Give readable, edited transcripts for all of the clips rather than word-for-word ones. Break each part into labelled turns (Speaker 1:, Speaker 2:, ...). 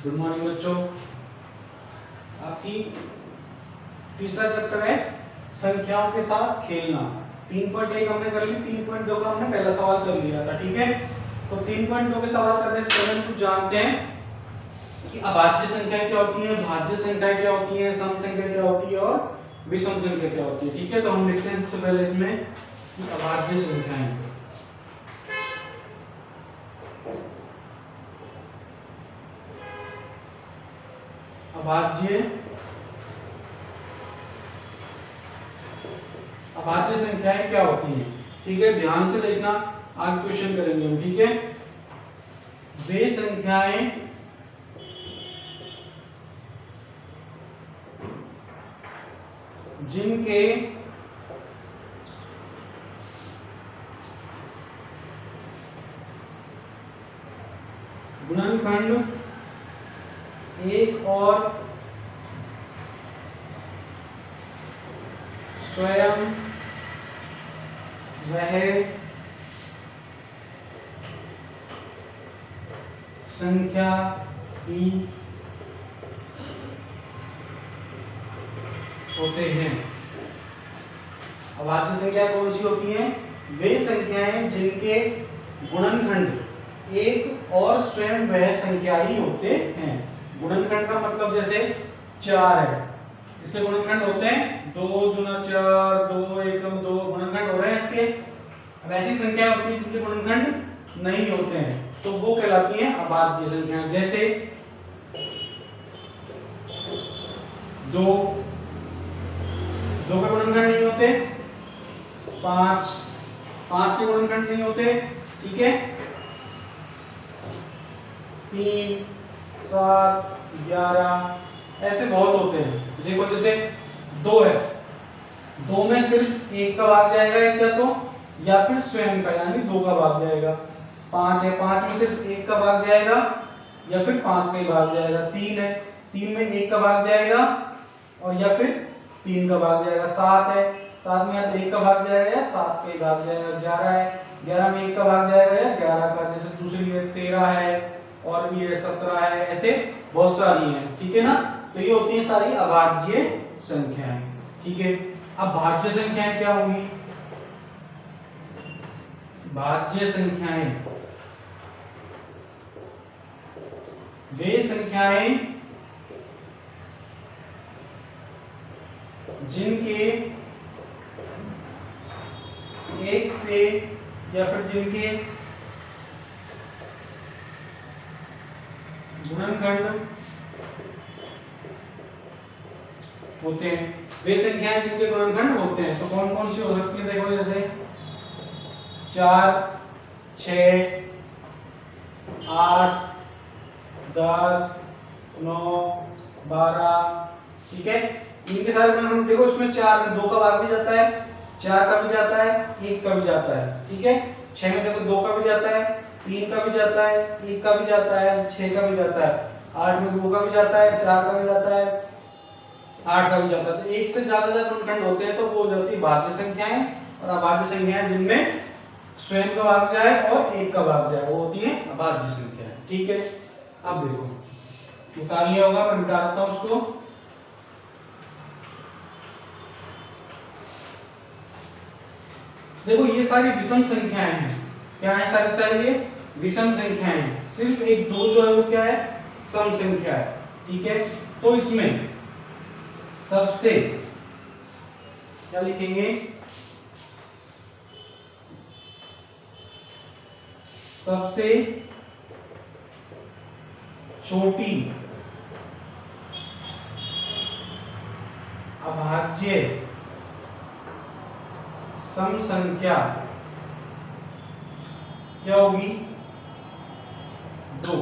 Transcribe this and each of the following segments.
Speaker 1: Good morning बच्चों। आपकी तीसरा चैप्टर है संख्याओं के साथ खेलना। 3.1 हमने कर ली, 3.2 का हमने पहला सवाल कर लिया था, ठीक है। तो 3.2 के सवाल करने से पहले हम कुछ जानते हैं कि अभाज्य संख्या क्या होती है, भाज्य संख्या क्या होती है, सम संख्या क्या होती है और विषम संख्या क्या होती है, ठीक है। तो हम लिखते हैं सबसे पहले इसमें कि अभाज्य संख्याएं। अभाज्य संख्याएं क्या होती हैं, ठीक है। ध्यान से देखना, आज क्वेश्चन करेंगे हम, ठीक है। वे संख्याएं जिनके गुणनखंड एक और स्वयं वह संख्या ही होते हैं। अभाज्य संख्या कौन सी होती हैं? वे संख्याएं जिनके गुणनखंड एक और स्वयं वह संख्या ही होते हैं। गुणनखंड का मतलब जैसे 4 है, इसके गुणनखंड होते हैं 2 दूना 4, 2 एकम 2, गुणनखंड हो रहे हैं इसके। अब ऐसी संख्या होती है जिनके गुणनखंड नहीं होते हैं, तो वो कहलाती हैं अभाज्य संख्याएं। जैसे 2 के गुणनखंड नहीं होते, 5 के गुणनखंड नहीं होते, ठीक है। 3, 7, 11 ऐसे बहुत होते हैं। देखो जैसे 2 है, 2 में सिर्फ 1 का भाग जाएगा एक या तो, या फिर स्वयं का यानी 2 का भाग जाएगा। 5 है, 5 में सिर्फ 1 का भाग जाएगा या फिर 5 का ही भाग जाएगा। 3 है, 3 में 1 का भाग जाएगा और या फिर 3 का भाग जाएगा। 7 है, 7 में या तो 1 का भाग जाएगा या 7 का ही भाग जाएगा। 11 है, 11 में 1 का भाग जाएगा या 11 का। जैसे दूसरी है 13 है और भी है 17 है, ऐसे बहुत सारी हैं, ठीक है ना। तो ये होती है सारी अभाज्य संख्याएं, ठीक है। अब भाज्य संख्याएं क्या होंगी? भाज्य संख्याएं वे संख्याएं जिनके एक से या फिर जिनके गुणनखंड होते हैं। वे संख्याएं जिनके गुणनखंड होते हैं, तो कौन कौन सी हो सकती है? देखो जैसे 4, 6, 8, 10, 9, 12, ठीक है। इनके सारे गुणनखंड देखो, इसमें 4 में 2 का भाग भी जाता है, 4 का भी जाता है, 1 का भी जाता है, ठीक है। 6 में देखो 2 का भी जाता है, 3 का भी जाता है, 1 का भी जाता है, 6 का भी जाता है। 8 में 2 का भी जाता है, 4 का भी जाता है, 8 का भी जाता है। तो एक से ज्यादा गुणनखंड होते हैं तो वो हो जाती है भाज्य संख्याएं। और अभाज्य संख्याएं जिनमें स्वयं का भाग जाए और 1 का भाग जाए, वो होती है अभाज्य संख्याएं, ठीक है। अब देखो, उतार लिया होगा, मैं मिटा देता हूं उसको। देखो ये सारी विषम संख्याएं हैं। क्या है? सारी सारी ये विषम संख्याएं हैं। सिर्फ 1, 2 जो है वो क्या है? सम संख्या है, ठीक है। तो इसमें सबसे क्या लिखेंगे? सबसे छोटी अभाज्य सम संख्या क्या होगी? 2।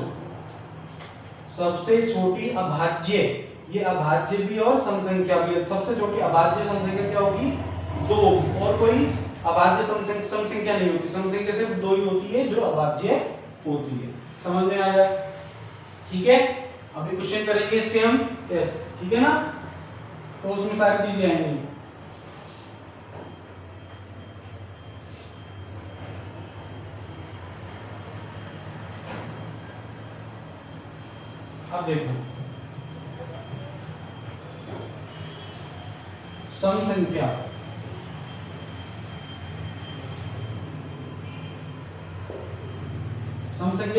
Speaker 1: सबसे छोटी अभाज्य, ये अभाज्य भी और सम संख्या भी है। सबसे छोटी अभाज्य सम संख्या क्या होगी? 2। और कोई अभाज्य सम संख्या नहीं होती। सम संख्या सिर्फ 2 ही होती है जो अभाज्य होती है। समझ में आया? ठीक है। अभी क्वेश्चन करेंगे इसके हम टेस्ट, ठीक है ना। तो उसमें सारी चीजें आएंगी। अब देखो सम संख्या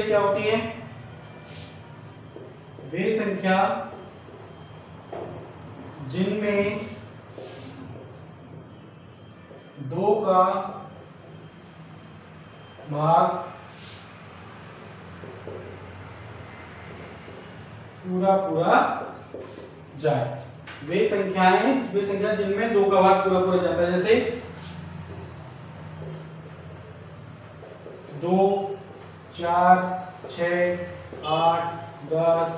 Speaker 1: क्या होती है? वे संख्या जिनमें 2 का भाग पूरा जाए। वे संख्या जिनमें 2 का भाग पूरा जाता है, जैसे 2, 4, 6, 8, 10,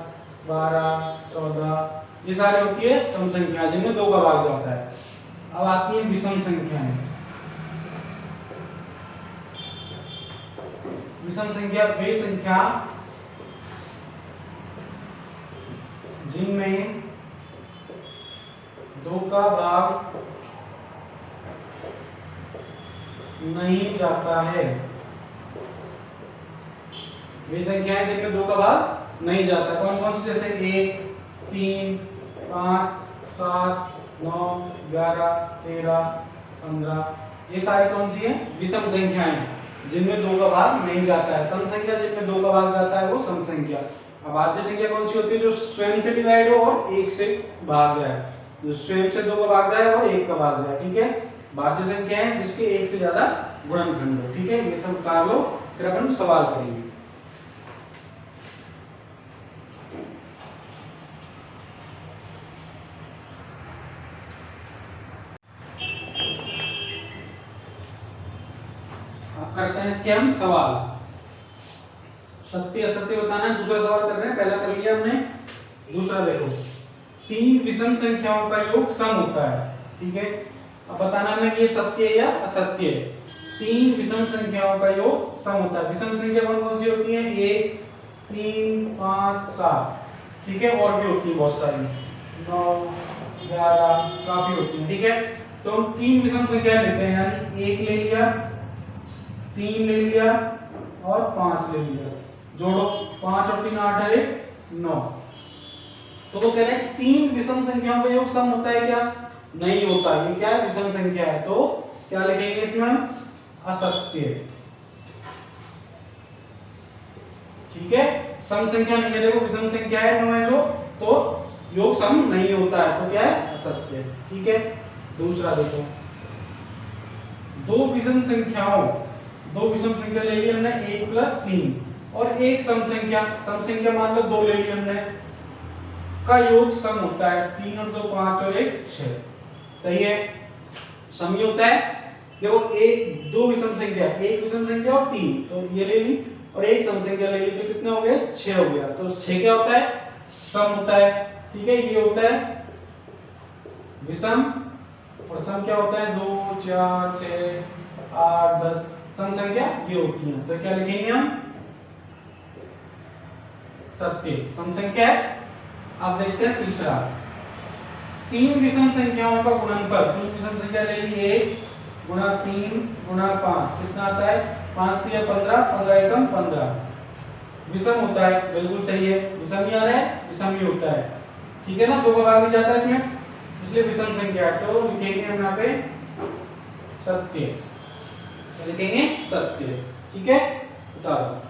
Speaker 1: 12, 14 ये सारी होती है सम संख्या जिनमें 2 का भाग जाता है। अब आती है विषम संख्याएं। विषम संख्या वे संख्या जिनमें 2 का भाग नहीं जाता है। वे संख्याएं जिनमें 2 का भाग नहीं जाता है। कौन कौन सी? जैसे 1, 3, 5, 7, 9, 11, 13, 15 ये सारी कौन सी है? विषम संख्याएं जिनमें 2 का भाग नहीं जाता है। सम संख्या जिनमें 2 का भाग जाता है वो सम संख्या। अब भाज्य संख्या कौन सी होती है? जो स्वयं से डिवाइड हो और 1 से भाग जाए। जो स्वयं से 2 का भाग जाए और 1 का भाग जाए, ठीक है। भाज्य संख्या है जिसके 1 से ज्यादा गुणनखंड हो, ठीक है। ये सब उतार लो, फिर अपन सवाल करेंगे। अब करते हैं इसके हम सवाल। सत्य असत्य बताना है। दूसरा सवाल कर रहे हैं, पहला कर लिया हमने। दूसरा देखो, 3 विषम संख्याओं का योग सम होता है, ठीक है। अब बताना है ये सत्य है या असत्य है। 3 विषम संख्याओं का योग सम होता है। विषम संख्या कौन कौन सी होती है? 1, 3, 5, 7, ठीक है। और भी होती है बहुत सारी, 9, 11 काफी होती है, ठीक है। तो हम 3 विषम संख्या लेते हैं, यानी 1 ले लिया, 3 ले लिया और 5 ले लिया। जोड़ो, 5 और 3 8 है 9। तो वो कह रहे हैं 3 विषम संख्याओं का योग सम होता है क्या? नहीं होता। ये क्या है? विषम संख्या है। तो क्या लिखेंगे इसमें हम? असत्य, ठीक है। सम संख्या नहीं है, देखो विषम संख्या है 9 है जो, तो योग सम नहीं होता है, तो क्या है? असत्य, ठीक है। दूसरा देखो, 2 विषम संख्या ले ली हमने 1 + 3 और एक सम संख्या मान लो 2 ले ली हमने, का योग सम होता है। 3 और 2 5 और 1 6, सही है। सम ही होता है। देखो 2 विषम संख्या, 1 विषम संख्या और 3, तो ये ले ली और एक सम संख्या ले ली, तो कितने हो गए? 6 हो गया। तो 6 क्या होता है? सम होता है, ठीक है। ये होता है विषम, और सम क्या होता है? 2 4 6 8 10 सम संख्या ये होती है। तो क्या लिखेंगे हम? सत्य, सम संख्या है। अब देखते हैं तीसरा, 3 विषम संख्याओं का गुणनफल। 3 विषम संख्या ले ली, 1 गुणा 3 गुणा 5 कितना आता है? 5 3 15, 15 एकम 15। विषम होता है, बिल्कुल सही है। विषम ही आ रहा है, विषम ही होता है, ठीक है ना। 2 का भाग भी जाता है इसमें, इसलिए विषम संख्या है। तो लिखेंगे हम यहाँ पे सत्य, लिखेंगे सत्य, ठीक है। उतारो।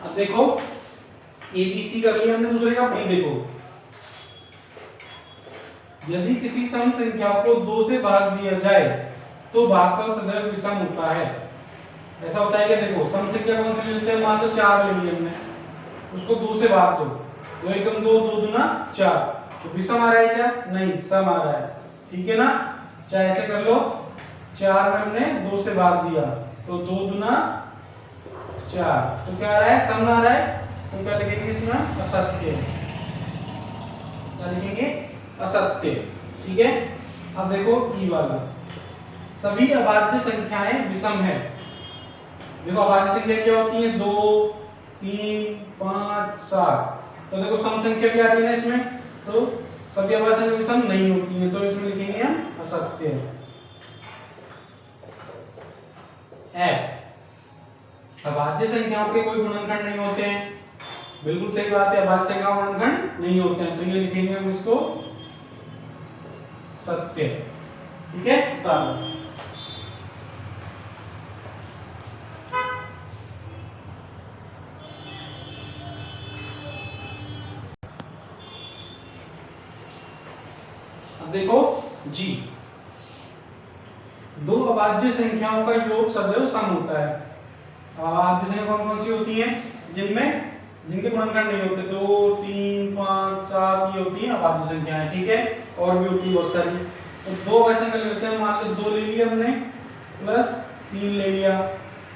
Speaker 1: अब देखो ABC कर लिया हमने, दूसरे का B देखो। यदि किसी सम संख्या को 2 से भाग दिया जाए तो भागफल सदैव विषम होता है। ऐसा होता है कि देखो सम संख्या कौन सी लेते हैं? मान लो 4 ले ली हमने, उसको 2 से भाग दो, 2 एकम 2, 2 दूना 4, तो विषम आ रहा है क्या? नहीं, सम आ रहा है, ठीक है ना। चाहे ऐसे कर लो, 4 में हमने 2 से भाग दिया, तो 2 दूना 4, तो क्या आ रहा है? सम आ रहा है। तो क्या लिखेंगे इसमें? असत्य, क्या लिखेंगे? असत्य, ठीक है। अब देखो ई वाला, सभी अभाज्य संख्याएं विषम है। देखो अभाज्य संख्या क्या होती है? 2 3 5 7। तो देखो सम संख्या भी आ रही है ना इसमें, तो सभी अभाज्य संख्या विषम नहीं होती है, तो इसमें लिखेंगे हम असत्य, f। अभाज्य संख्याओं के कोई गुणनखंड नहीं होते हैं, बिल्कुल सही बात है, अभाज्य संख्याओं के गुणनखंड नहीं होते हैं, तो ये लिखेंगे हम इसको सत्य। ठीक है, उतारो। अब देखो जी, दो अभाज्य संख्याओं का योग सदैव सम होता है। अभाज्य संख्या कौन कौन सी होती हैं? जिनके गुणनखंड नहीं होते, 2 3 5 7 ये होती हैं अभाज्य संख्याएं। ठीक है, और भी होती है बहुत सारी। तो दो अभाज्य संख्या लेते हैं, मान लो 2 ले लिया हमने प्लस 3 ले लिया।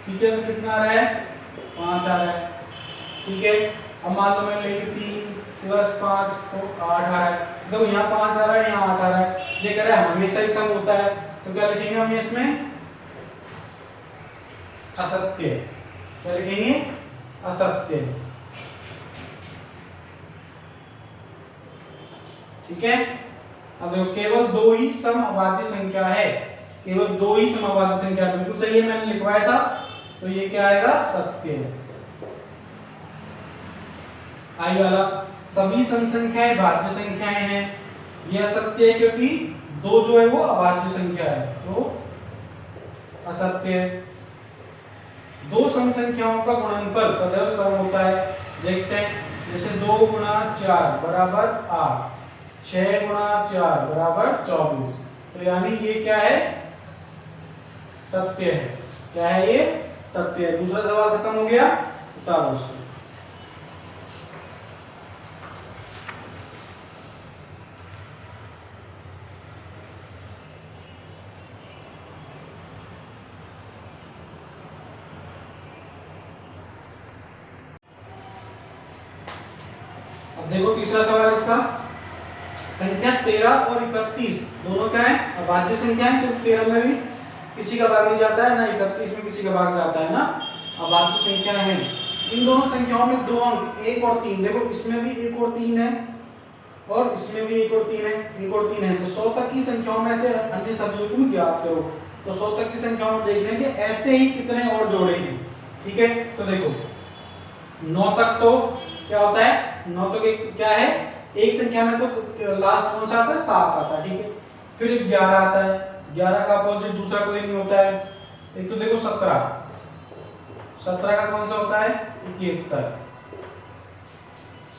Speaker 1: ठीक है, तो कितना आ रहा है? 5 आ रहा है। ठीक है, अब मान लो मैंने ले लिया 3 प्लस 5 तो 8 आ रहा है। देखो यहाँ 5 आ रहा है, यहाँ 8 आ रहा है, ये कह रहा है हमेशा ही सम होता है, तो क्या लिखेंगे हम इसमें? असत्य। क्या लिखेंगे? असत्य। ठीक है, अब देखो केवल 2 ही सम अभाज्य संख्या है, केवल 2 ही सम अभाज्य संख्या, बिल्कुल सही है, मैंने लिखवाया था, तो ये क्या आएगा? सत्य। आई वाला सभी सम संख्याएं भाज्य संख्याएं हैं, यह असत्य है क्योंकि 2 जो है वो अभाज्य संख्या है, तो असत्य है। 2 सम संख्याओं का गुणनफल सदैव सम होता है। देखते हैं, जैसे 2 गुणा 4 बराबर 8, 6 गुणा 4 बराबर 24, तो यानी ये क्या है? सत्य है। क्या है ये? सत्य है। दूसरा सवाल खत्म हो गया, उतारो उसको। अब देखो तीसरा सवाल इसका, संख्या 13 और 31 दोनों क्या है? अभाज्य संख्या है, तो 13 में भी किसी का भाग नहीं जाता है ना, 31 में किसी का भाग जाता है ना, अभाज्य संख्या है। इन दोनों संख्याओं में 2 अंक 1 और 3, देखो इसमें भी 1 और 3 है और इसमें भी 1 और 3 है, 1 और 3 है, तो 100 तक की संख्याओं में से अन्य सभी को ज्ञात करो। तो 100 तक की संख्याओं में देखने के ऐसे ही कितने और जोड़े हैं। ठीक है, तो देखो 9 तक तो क्या होता है? 9 तो क्या है? एक संख्या में तो लास्ट कौन सा आता है? 7 आता है। ठीक है, फिर 11 आता है, 11 का अपोजिट दूसरा कोई नहीं होता है। एक तो देखो 17, 17 का कौन सा होता है? 71,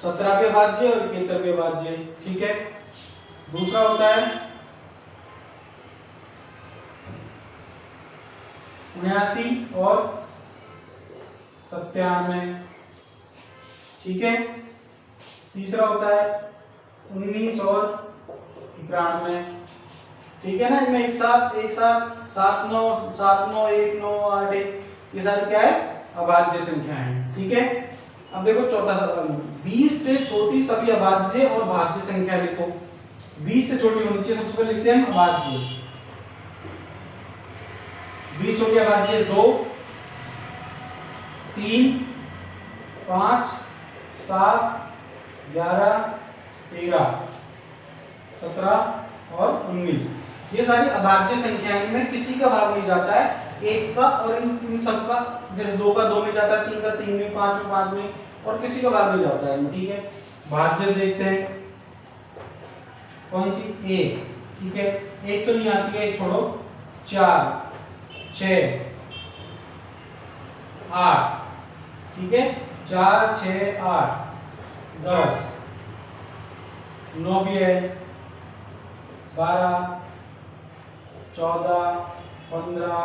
Speaker 1: 17 के अभाज्य और 71 के अभाज्य। ठीक है, दूसरा होता है 79 और 97। ठीक है, तीसरा होता है 19 और 91। ठीक है ना, इनमें एक साथ 7 9 7 9 1 9 8 1, ये सारी क्या है? अभाज्य संख्याएं हैं। ठीक है, अब देखो चौथा सवाल, 20 से छोटी सभी अभाज्य और भाज्य संख्या लिखो। 20 से छोटी होनी चाहिए, सबसे पहले लिखते हैं हम अभाज्य। 20 छोटी अभाज्य 2 3 5 7 11 13 17 और 19, ये सारी अभाज्य संख्याएं में किसी का भाग नहीं जाता है, एक का और इन सब का, जैसे 2 का 2 में जाता है, 3 का 3 में, 5 में 5 में, और किसी का भाग नहीं जाता है। ठीक है, भाज्य देखते हैं कौन सी? 1। ठीक है, 1 तो नहीं आती है, 1 छोड़ो, 4 6 8। ठीक है, 4 6 8 10 9 भी है, 12 14 15,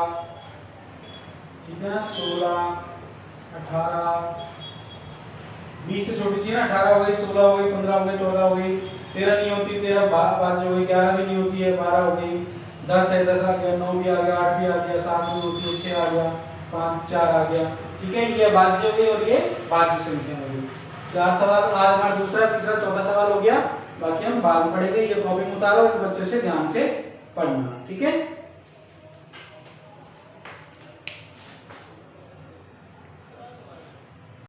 Speaker 1: ठीक है ना, 16 18, 20 से छोटी चीज ना, 18 हो गई, 16 हो गई, 15 हो गई, 14 हो गई, 13 नहीं होती, 13 5 हो गई, 11 भी नहीं होती है, 12 हो गई, 10 है, 10 आ गया, 9 भी आ गया, 8 भी आ गया, 7 नहीं होती है, 6 आ गया, 5 4 आ गया। ठीक है, ये भाज्य हो गई और ये भाज्य संख्या हो गई। 4 सवाल आज हमारा दूसरा, तीसरा, चौथा सवाल हो गया, बाकी हम बाद में पढ़ेंगे। ये कॉपी में उतारो और अच्छे से ध्यान से पढ़ना। ठीक है।